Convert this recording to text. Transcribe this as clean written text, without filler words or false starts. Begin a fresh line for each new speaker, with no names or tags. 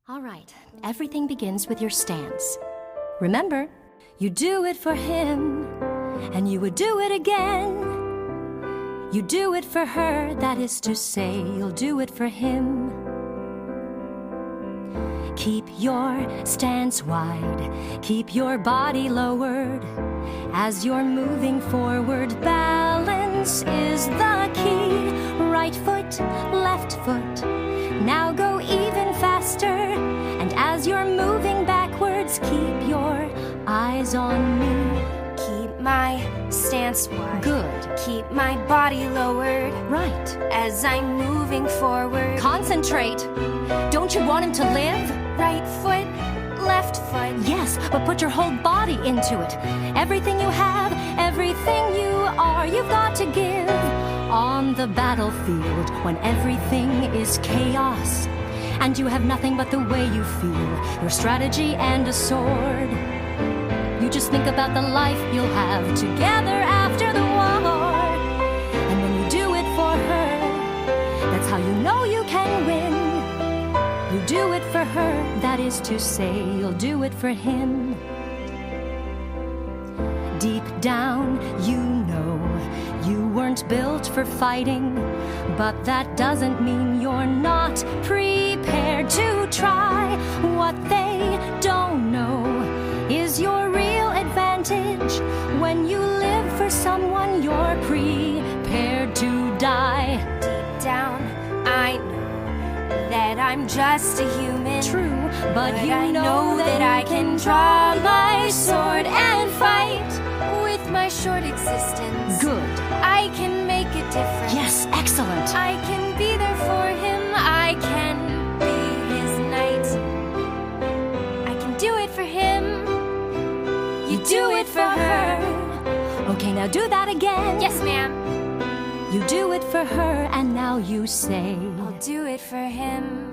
All right, everything begins with your stance. Remember, you do it for him, and you would do it again. You do it for her, that is to say, you'll do it for him. Keep your stance wide, keep your body lowered. As you're moving forward, balance is the key. Right foot, left foot, now go even faster. And as you're moving backwards, keep your eyes on me.
Keep my stance wide.
Good.
Keep my body lowered.
Right.
As I'm moving forward.
Concentrate. Don't you want him to live?
Right foot, left foot.
Yes, but put your whole body into it. Everything you have, everything you are, you've got to give. On the battlefield, when everything is chaos, and you have nothing but the way you feel, your strategy and a sword. You just think about the life you'll have together after the war. And when you do it for her, that's how you know you can win. You do it for her, that is to say, you'll do it for him. Deep down, you know you weren't built for fighting, but that doesn't mean you're not prepared to try. What they don't know is your real advantage. When you live for someone, you're prepared to die.
Deep down, I know that I'm just a human.
True, but you
I
know
that I can draw my sword and fight. With my short existence,
Good.
I can make a difference.
Yes, excellent.
I can be there for him. I can be his knight. I can do it for him. You do it for her.
Okay, now do that again.
Yes, ma'am.
You do it for her, and now you say,
I'll do it for him.